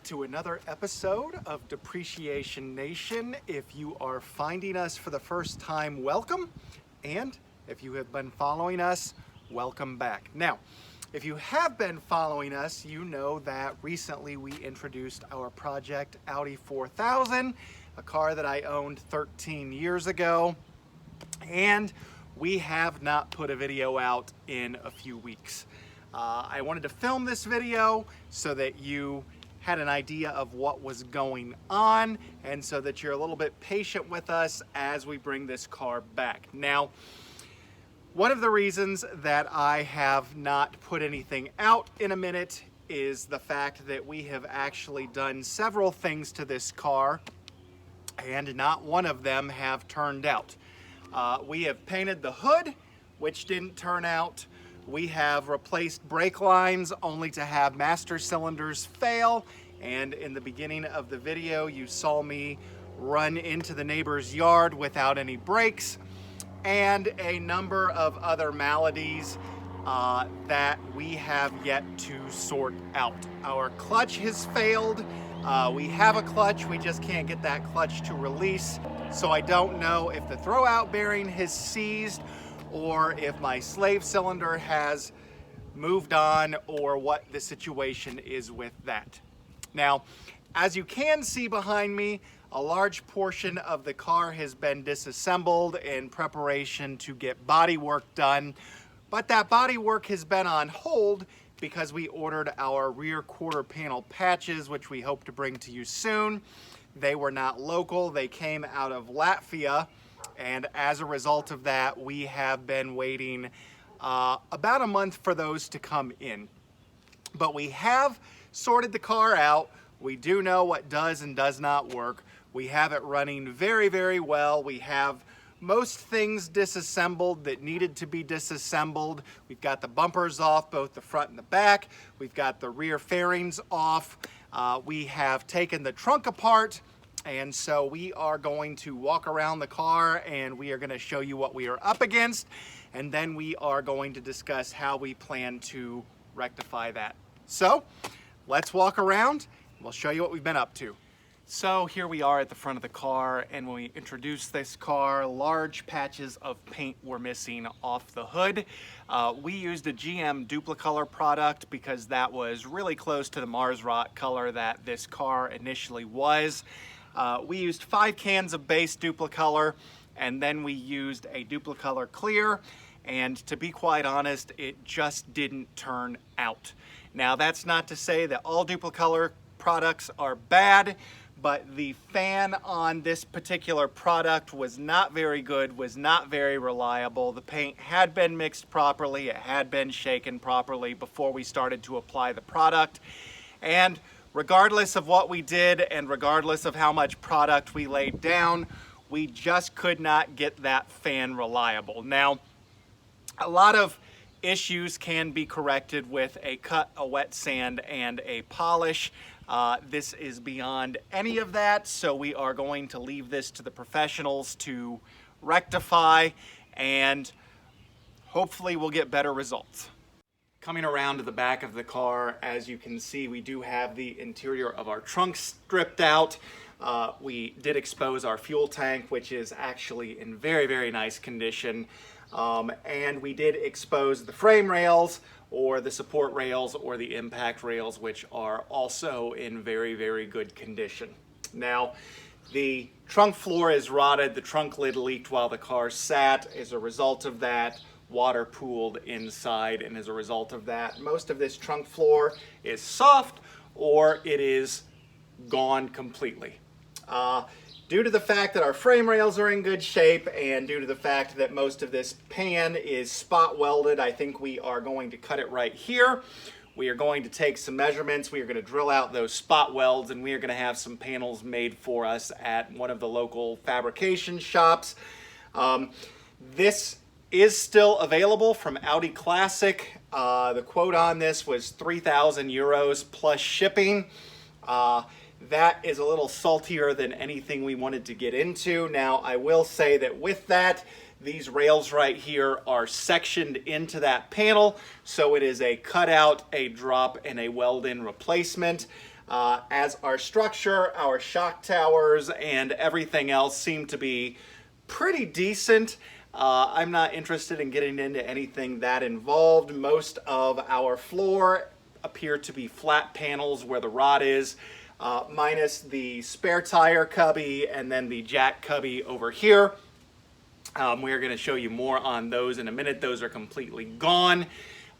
to another episode of Depreciation Nation. If you are finding us for the first time, welcome. And if you have been following us, welcome back. Now, if you have been following us, you know that recently we introduced our project Audi 4000, a car that I owned 13 years ago. And we have not put a video out in a few weeks. I wanted to film this video so that you had an idea of what was going on and so that you're a little bit patient with us as we bring this car back. Now, one of the reasons that I have not put anything out in a minute is the fact that we have actually done several things to this car and not one of them have turned out. We have painted the hood, which didn't turn out. We have replaced brake lines only to have master cylinders fail. And in the beginning of the video, you saw me run into the neighbor's yard without any brakes, and a number of other maladies that we have yet to sort out. Our clutch has failed. We have a clutch, we just can't get that clutch to release. So I don't know if the throwout bearing has seized or if my slave cylinder has moved on or what the situation is with that. Now, as you can see behind me, a large portion of the car has been disassembled in preparation to get body work done, but that body work has been on hold because we ordered our rear quarter panel patches, which we hope to bring to you soon. They were not local, they came out of Latvia, and as a result of that, we have been waiting about a month for those to come in. But we have sorted the car out. We do know what does and does not work. We have it running very, very well. We have most things disassembled that needed to be disassembled. We've got the bumpers off, both the front and the back. We've got the rear fairings off. We have taken the trunk apart, and so we are going to walk around the car and we are going to show you what we are up against, and then we are going to discuss how we plan to rectify that. So let's walk around. We'll show you what we've been up to. So here we are at the front of the car, and when we introduced this car, large patches of paint were missing off the hood. We used a GM Duplicolor product because that was really close to the Mars Rock color that this car initially was. We used 5 cans of base Duplicolor, and then we used a Duplicolor clear, and to be quite honest, it just didn't turn out. Now, that's not to say that all Duplicolor products are bad, but the fan on this particular product was not very good, was not very reliable. The paint had been mixed properly, it had been shaken properly before we started to apply the product. And regardless of what we did and regardless of how much product we laid down, we just could not get that fan reliable. Now, a lot of issues can be corrected with a cut, a wet sand, and a polish. This is beyond any of that, so we are going to leave this to the professionals to rectify, and hopefully we'll get better results. Coming around to the back of the car, as you can see, we do have the interior of our trunk stripped out. We did expose our fuel tank, which is actually in very, very nice condition. And we did expose the frame rails, or the support rails, or the impact rails, which are also in very, very good condition. Now, the trunk floor is rotted, the trunk lid leaked while the car sat. As a result of that, water pooled inside, and as a result of that, most of this trunk floor is soft or it is gone completely. Due to the fact that our frame rails are in good shape and due to the fact that most of this pan is spot welded, I think we are going to cut it right here. We are going to take some measurements, we are going to drill out those spot welds, and we are going to have some panels made for us at one of the local fabrication shops. This is still available from Audi Classic. The quote on this was 3,000 euros plus shipping. That is a little saltier than anything we wanted to get into. Now, I will say that with that, these rails right here are sectioned into that panel, so it is a cutout, a drop, and a weld-in replacement. as our structure, our shock towers, and everything else seem to be pretty decent. I'm not interested in getting into anything that involved. Most of our floor appear to be flat panels where the rod is, minus the spare tire cubby and then the jack cubby over here. We're going to show you more on those in a minute. Those are completely gone.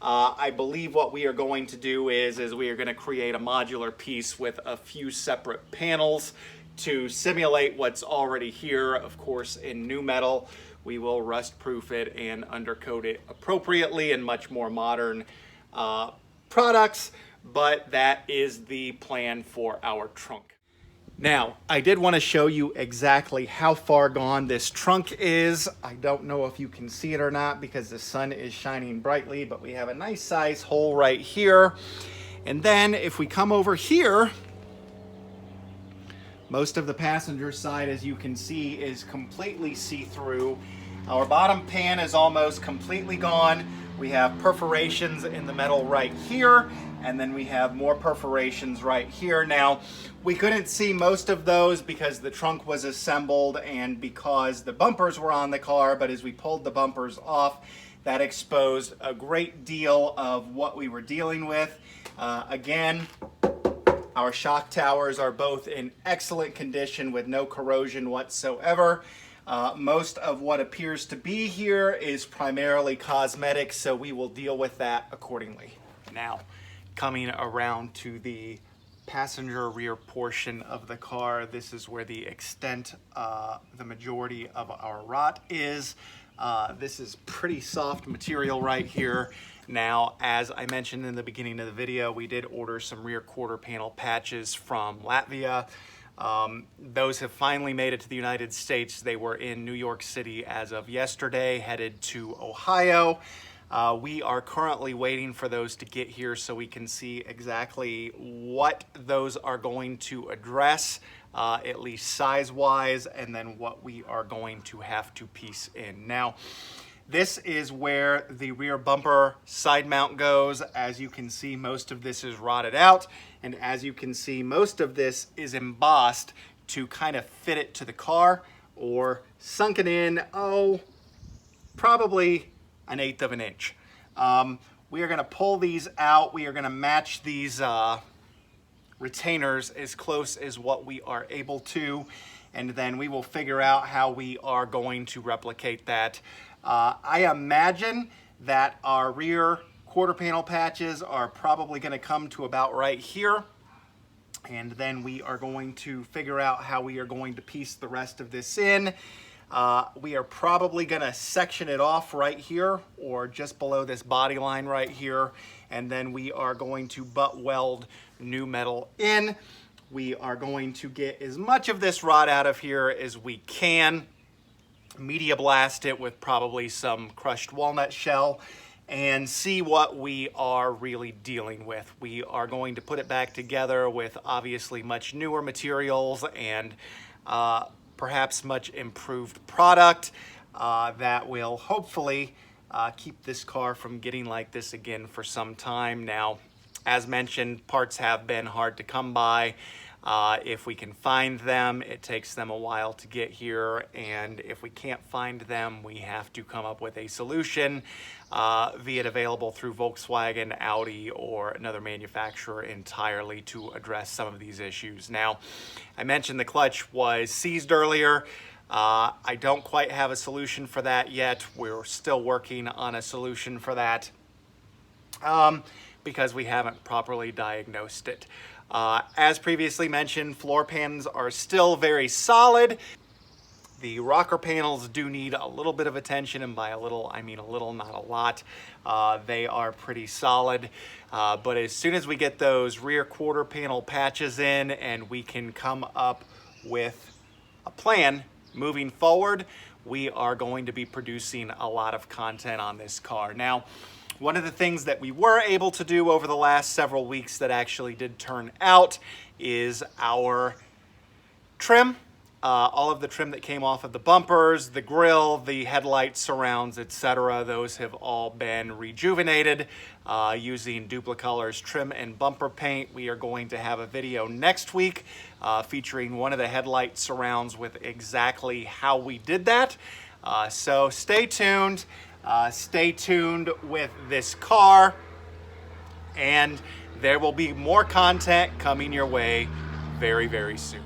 I believe what we are going to do is we are going to create a modular piece with a few separate panels to simulate what's already here. Of course, in new metal, we will rust proof it and undercoat it appropriately in much more modern products, but that is the plan for our trunk. Now, I did want to show you exactly how far gone this trunk is. I don't know if you can see it or not because the sun is shining brightly, but we have a nice size hole right here. And then if we come over here, most of the passenger side, as you can see, is completely see-through. Our bottom pan is almost completely gone. We have perforations in the metal right here, and then we have more perforations right here. Now, we couldn't see most of those because the trunk was assembled and because the bumpers were on the car, but as we pulled the bumpers off, that exposed a great deal of what we were dealing with. Again, our shock towers are both in excellent condition with no corrosion whatsoever. Most of what appears to be here is primarily cosmetic, so we will deal with that accordingly. Now, coming around to the passenger rear portion of the car, this is where the extent, the majority of our rot is. This is pretty soft material right here. Now, as I mentioned in the beginning of the video, we did order some rear quarter panel patches from Latvia. Those have finally made it to the United States. They were in New York City as of yesterday, headed to Ohio. We are currently waiting for those to get here so we can see exactly what those are going to address, at least size-wise, and then what we are going to have to piece in. Now, this is where the rear bumper side mount goes. As you can see, most of this is rotted out, and as you can see, most of this is embossed to kind of fit it to the car or sunken in, probably 1/8 of an inch. We are going to pull these out. We are going to match these retainers as close as what we are able to, and then we will figure out how we are going to replicate that. I imagine that our rear quarter panel patches are probably going to come to about right here, and then we are going to figure out how we are going to piece the rest of this in. We are probably going to section it off right here or just below this body line right here, and then we are going to butt weld new metal in. We are going to get as much of this rod out of here as we can, media blast it with probably some crushed walnut shell, and see what we are really dealing with. We are going to put it back together with obviously much newer materials and perhaps much improved product that will hopefully keep this car from getting like this again for some time. Now, as mentioned, parts have been hard to come by. If we can find them, it takes them a while to get here, and if we can't find them, we have to come up with a solution, be it available through Volkswagen, Audi, or another manufacturer entirely to address some of these issues. Now, I mentioned the clutch was seized earlier. I don't quite have a solution for that yet. We're still working on a solution for that because we haven't properly diagnosed it. As previously mentioned, floor pans are still very solid. The rocker panels do need a little bit of attention, and by a little, I mean a little, not a lot. They are pretty solid, but as soon as we get those rear quarter panel patches in and we can come up with a plan moving forward, we are going to be producing a lot of content on this car. Now, one of the things that we were able to do over the last several weeks that actually did turn out is our trim all of the trim that came off of the bumpers, the grille, the headlight surrounds, etc. Those have all been rejuvenated using Duplicolor's trim and bumper paint. We are going to have a video next week featuring one of the headlight surrounds with exactly how we did that. So stay tuned. Stay tuned with this car, and there will be more content coming your way very, very soon.